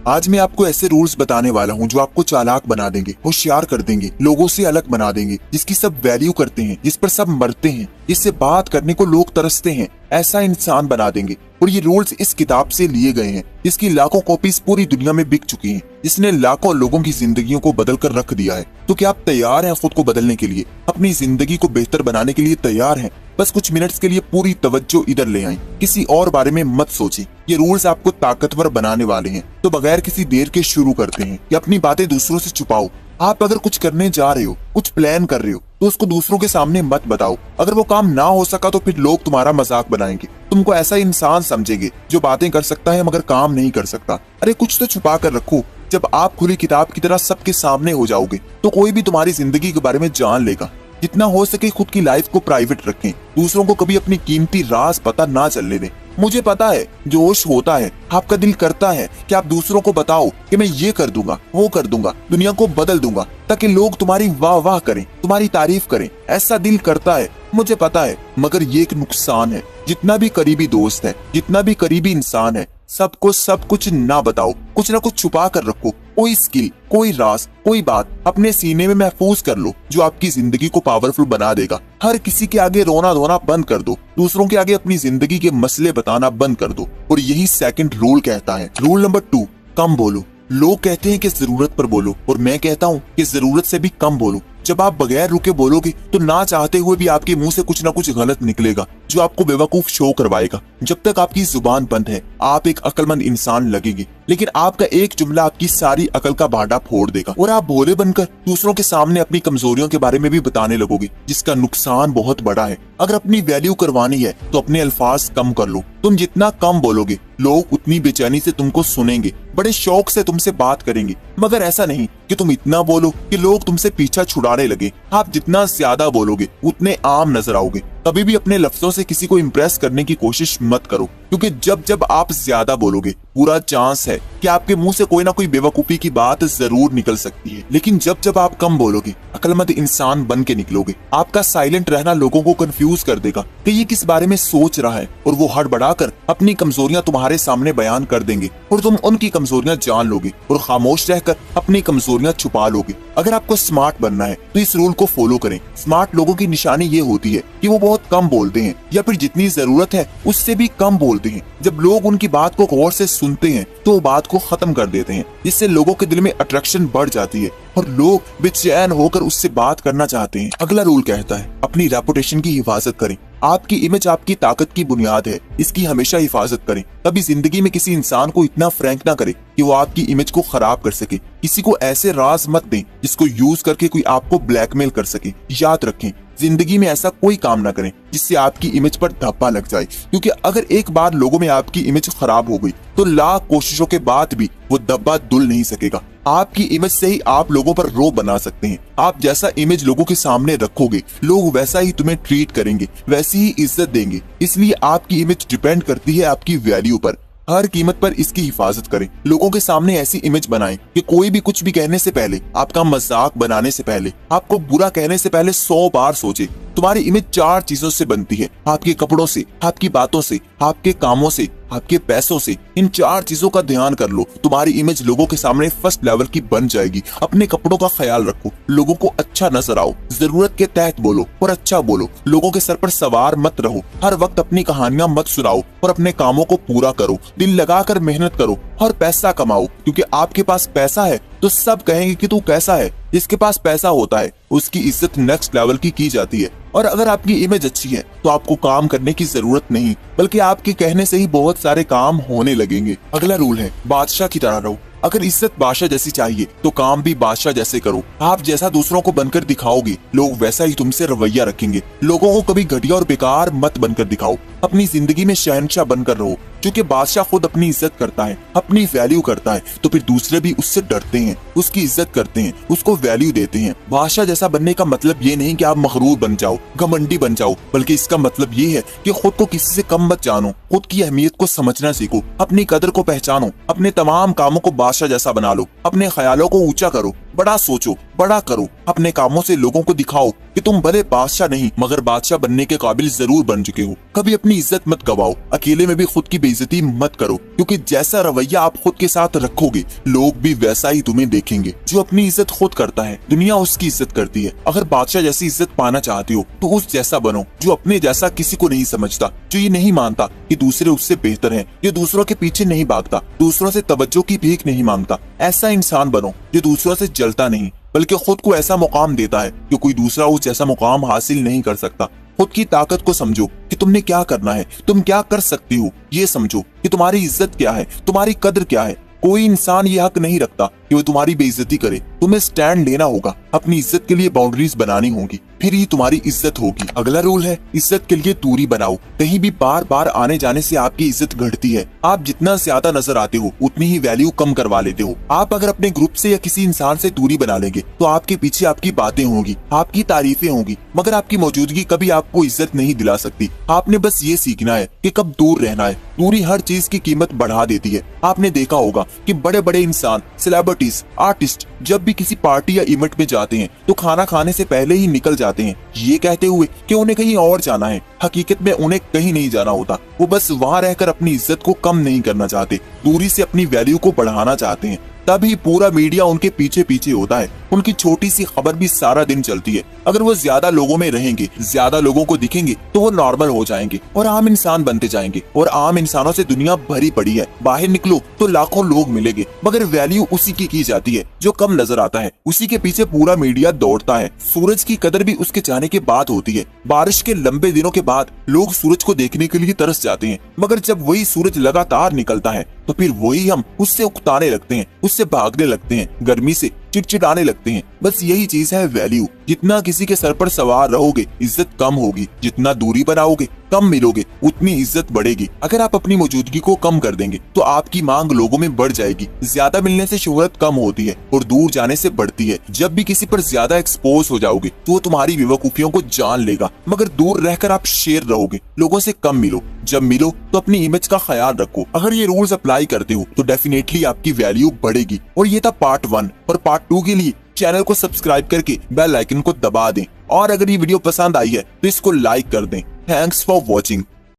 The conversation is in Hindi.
आज मैं आपको ऐसे रूल्स बताने वाला हूँ जो आपको चालाक बना देंगे, होशियार कर देंगे, लोगों से अलग बना देंगे, जिसकी सब वैल्यू करते हैं, जिस पर सब मरते हैं, जिससे बात करने को लोग तरसते हैं, ऐसा इंसान बना देंगे। और ये रूल्स इस किताब से लिए गए हैं, जिसकी लाखों कॉपीज पूरी दुनिया में बिक चुकी हैं, जिसने लाखों लोगों की जिंदगियों को बदल कर रख दिया है। तो क्या आप तैयार हैं खुद को बदलने के लिए, अपनी जिंदगी को बेहतर बनाने के लिए तैयार हैं? बस कुछ मिनट्स के लिए पूरी तवज्जो इधर ले आएं, किसी और बारे में मत सोचें। ये रूल्स आपको ताकतवर बनाने वाले हैं। तो बगैर किसी देर के शुरू करते हैं कि अपनी बातें दूसरों से छुपाओ। आप अगर कुछ करने जा रहे हो, कुछ प्लान कर रहे हो, तो उसको दूसरों के सामने मत बताओ। अगर वो काम ना हो सका तो फिर लोग तुम्हारा मजाक बनाएंगे, तुमको ऐसा इंसान समझेंगे जो बातें कर सकता है मगर काम नहीं कर सकता। अरे कुछ तो छुपा कर रखो। जब आप खुली किताब की तरह सबके सामने हो जाओगे तो कोई भी तुम्हारी जिंदगी के बारे में जान लेगा। जितना हो सके खुद की लाइफ को प्राइवेट रखें, दूसरों को कभी अपनी कीमती राज पता ना चलने दें। मुझे पता है, जोश होता है, आपका दिल करता है कि आप दूसरों को बताओ कि मैं ये कर दूंगा, वो कर दूंगा, दुनिया को बदल दूंगा, ताकि लोग तुम्हारी वाह वाह करें, तुम्हारी तारीफ करें। ऐसा दिल करता है, मुझे पता है, मगर ये एक नुकसान है। जितना भी करीबी दोस्त है, जितना भी करीबी इंसान है, सबको सब कुछ ना बताओ, कुछ ना कुछ छुपा कर रखो। कोई स्किल, कोई राज, कोई बात अपने सीने में महफूज कर लो जो आपकी जिंदगी को पावरफुल बना देगा। हर किसी के आगे रोना धोना बंद कर दो, दूसरों के आगे अपनी जिंदगी के मसले बताना बंद कर दो। और यही सेकंड रूल कहता है। रूल नंबर 2, कम बोलो। लोग कहते हैं कि जरूरत पर बोलो, और मैं कहता हूँ कि जरूरत से भी कम बोलो। जब आप बगैर रुके बोलोगे तो ना चाहते हुए भी आपके मुंह से कुछ ना कुछ गलत निकलेगा जो आपको बेवकूफ शो करवाएगा। जब तक आपकी जुबान बंद है आप एक अक्लमंद इंसान लगेंगे, लेकिन आपका एक जुमला आपकी सारी अकल का भांडा फोड़ देगा और आप भोले बनकर दूसरों के सामने अपनी कमजोरियों के बारे में भी बताने लगोगे, जिसका नुकसान बहुत बड़ा है। अगर अपनी वैल्यू करवानी है तो अपने अल्फाज कम कर लो। तुम जितना कम बोलोगे लोग उतनी बेचैनी से तुमको सुनेंगे, बड़े शौक से तुमसे बात करेंगे। मगर ऐसा नहीं कि तुम इतना बोलो कि लोग तुमसे पीछा छुड़ाने लगे। आप जितना ज्यादा बोलोगे उतने आम नजर आओगे। कभी भी अपने लफ्जों से किसी को इम्प्रेस करने की कोशिश मत करो, क्योंकि जब जब आप ज्यादा बोलोगे पूरा चांस है कि आपके मुंह से कोई ना कोई बेवकूफी की बात जरूर निकल सकती है। लेकिन जब जब आप कम बोलोगे अक्लमंद इंसान बन के निकलोगे। आपका साइलेंट रहना लोगों को कंफ्यूज कर देगा कि ये किस बारे में सोच रहा है, और वो हड़बड़ाकर अपनी कमजोरियां तुम्हारे सामने बयान कर देंगे और तुम उनकी कमजोरियां जान लोगे और खामोश रहकर अपनी कमजोरियां छुपा लोगे। अगर आपको स्मार्ट बनना है तो इस रूल को फॉलो करें। स्मार्ट लोगों की निशानी ये होती है कि वो बहुत कम बोलते हैं, या फिर जितनी जरूरत है उससे भी कम बोलते हैं। जब लोग उनकी बात को गौर से सुनते हैं तो वो बात को खत्म कर देते हैं, जिससे लोगों के दिल में अट्रैक्शन बढ़ जाती है और लोग बेचैन होकर उससे बात करना चाहते हैं। अगला रूल कहता है अपनी रेपुटेशन की हिफाजत करें। आपकी इमेज आपकी ताकत की बुनियाद है, इसकी हमेशा हिफाजत करें। कभी जिंदगी में किसी इंसान को इतना फ्रैंक ना करें कि वो आपकी इमेज को खराब कर सके। किसी को ऐसे राज मत दें जिसको यूज करके कोई आपको ब्लैकमेल कर सके। याद रखें, जिंदगी में ऐसा कोई काम ना करें जिससे आपकी इमेज पर धब्बा लग जाए, क्योंकि अगर एक बार लोगों में आपकी इमेज खराब हो गई तो लाख कोशिशों के बाद भी वो धब्बा धुल नहीं सकेगा। आपकी इमेज से ही आप लोगों पर रोब बना सकते हैं। आप जैसा इमेज लोगों के सामने रखोगे लोग वैसा ही तुम्हें ट्रीट करेंगे, वैसी ही इज्जत देंगे। इसलिए आपकी इमेज डिपेंड करती है आपकी वैल्यू पर। हर कीमत पर इसकी हिफाजत करें। लोगों के सामने ऐसी इमेज बनाएं कि कोई भी कुछ भी कहने से पहले, आपका मजाक बनाने से पहले, आपको बुरा कहने से पहले 100 बार सोचे। तुम्हारी इमेज 4 चीजों से बनती है, आपके कपड़ों से, आपकी बातों से, आपके कामों से, आपके पैसों से। इन 4 चीजों का ध्यान कर लो, तुम्हारी इमेज लोगों के सामने फर्स्ट लेवल की बन जाएगी। अपने कपड़ों का ख्याल रखो, लोगों को अच्छा नजर आओ, जरूरत के तहत बोलो और अच्छा बोलो। लोगों के सर पर सवार मत रहो, हर वक्त अपनी कहानियां मत सुनाओ और अपने कामों को पूरा करो। दिल लगाकर मेहनत करो और पैसा कमाओ, क्योंकि आपके पास पैसा है तो सब कहेंगे कि तू कैसा है। जिसके पास पैसा होता है उसकी इज्जत नेक्स्ट लेवल की जाती है। और अगर आपकी इमेज अच्छी है तो आपको काम करने की जरूरत नहीं, बल्कि आपके कहने से ही बहुत सारे काम होने लगेंगे। अगला रूल है बादशाह की तरह रहो। अगर इज्जत बादशाह जैसी चाहिए तो काम भी बादशाह जैसे करो। आप जैसा दूसरों को बनकर दिखाओगे लोग वैसा ही तुमसे रवैया रखेंगे। लोगों को कभी घटिया और बेकार मत बनकर दिखाओ, अपनी जिंदगी में शहंशाह बनकर रहो। क्योंकि बादशाह खुद अपनी इज्जत करता है, अपनी वैल्यू करता है, तो फिर दूसरे भी उससे डरते हैं, उसकी इज्जत करते हैं, उसको वैल्यू देते हैं। बादशाह जैसा बनने का मतलब ये नहीं कि आप मगरूर बन जाओ, घमंडी बन जाओ, बल्कि इसका मतलब ये है कि खुद को किसी से कम मत जानो, खुद की अहमियत को समझना सीखो, अपनी कदर को पहचानो, अपने तमाम कामों को बादशाह जैसा बना लो, अपने ख्यालों को ऊंचा करो, बड़ा सोचो, बड़ा करो, अपने कामों से लोगों को दिखाओ कि तुम भले बादशाह नहीं मगर बादशाह बनने के काबिल जरूर बन चुके हो। कभी अपनी इज्जत मत गवाओ, अकेले में भी खुद की बेइज्जती मत करो, क्योंकि जैसा रवैया आप खुद के साथ रखोगे लोग भी वैसा ही तुम्हें देखेंगे। जो अपनी इज्जत खुद करता है दुनिया उसकी इज्जत करती है। अगर बादशाह जैसी इज्जत पाना चाहते हो तो उस जैसा बनो जो अपने जैसा किसी को नहीं समझता, जो ये नहीं मानता कि दूसरे उससे बेहतर हैं, जो दूसरों के पीछे नहीं भागता, दूसरों से तवज्जो की भीख नहीं मांगता। ऐसा इंसान बनो जो दूसरों से जलता नहीं बल्कि खुद को ऐसा मुकाम देता है कि कोई दूसरा उस जैसा मुकाम हासिल नहीं कर सकता। खुद की ताकत को समझो कि तुमने क्या करना है, तुम क्या कर सकती हो। ये समझो कि तुम्हारी इज्जत क्या है, तुम्हारी कदर क्या है। कोई इंसान ये हक नहीं रखता कि वो तुम्हारी बेइज्जती करे। तुम्हें स्टैंड लेना होगा, अपनी इज्जत के लिए बाउंड्रीज बनानी होगी, फिर ही तुम्हारी इज्जत होगी। अगला रूल है इज्जत के लिए दूरी बनाओ। कहीं भी बार बार आने जाने से आपकी इज्जत घटती है। आप जितना ज्यादा नजर आते हो उतनी ही वैल्यू कम करवा लेते हो। आप अगर अपने ग्रुप से या किसी इंसान से दूरी बना लेंगे तो आपके पीछे आपकी बातें होंगी, आपकी तारीफें होंगी, मगर आपकी मौजूदगी कभी आपको इज्जत नहीं दिला सकती। आपने बस ये सीखना है कि कब दूर रहना है। दूरी हर चीज की कीमत बढ़ा देती है। आपने देखा होगा कि बड़े बड़े इंसान, सेलिब्रिटीज, आर्टिस्ट जब भी किसी पार्टी या इवेंट में जाते हैं तो खाना खाने से पहले ही निकल जाते हैं, ये कहते हुए कि उन्हें कहीं और जाना है। हकीकत में उन्हें कहीं नहीं जाना होता, वो बस वहाँ रहकर अपनी इज्जत को कम नहीं करना चाहते, दूरी से अपनी वैल्यू को बढ़ाना चाहते हैं। तभी पूरा मीडिया उनके पीछे पीछे होता है। उनकी छोटी सी खबर भी सारा दिन चलती है। अगर वो ज्यादा लोगों में रहेंगे, ज्यादा लोगों को दिखेंगे तो वो नॉर्मल हो जाएंगे और आम इंसान बनते जाएंगे। और आम इंसानों से दुनिया भरी पड़ी है। बाहर निकलो तो लाखों लोग मिलेंगे, मगर वैल्यू उसी की जाती है जो कम नजर आता है। उसी के पीछे पूरा मीडिया दौड़ता है। सूरज की कदर भी उसके जाने के बाद होती है। बारिश के लंबे दिनों के बाद लोग सूरज को देखने के लिए तरस जाते हैं, मगर जब वही सूरज लगातार निकलता है तो फिर वही हम उससे उकताने लगते हैं, उससे भागने लगते हैं, गर्मी से चिड़चिड़ाने लगते हैं। बस यही चीज है वैल्यू। जितना किसी के सर पर सवार रहोगे इज्जत कम होगी, जितना दूरी बनाओगे कम मिलोगे उतनी इज्जत बढ़ेगी। अगर आप अपनी मौजूदगी को कम कर देंगे तो आपकी मांग लोगों में बढ़ जाएगी। ज्यादा मिलने से शोहरत कम होती है और दूर जाने से बढ़ती है। जब भी किसी पर ज्यादा एक्सपोज हो जाओगे तो वो तुम्हारी बेवकूफियों को जान लेगा, मगर दूर रहकर आप शेर रहोगे। लोगों से कम मिलो, जब मिलो तो अपनी इमेज का ख्याल रखो। अगर ये रूल्स अप्लाई करते हो तो डेफिनेटली आपकी वैल्यू बढ़ेगी। और ये था पार्ट 1। और पार्ट 2 के लिए चैनल को सब्सक्राइब करके बेल आइकन को दबा दें। और अगर ये वीडियो पसंद आई है तो इसको लाइक कर दें। Thanks for watching.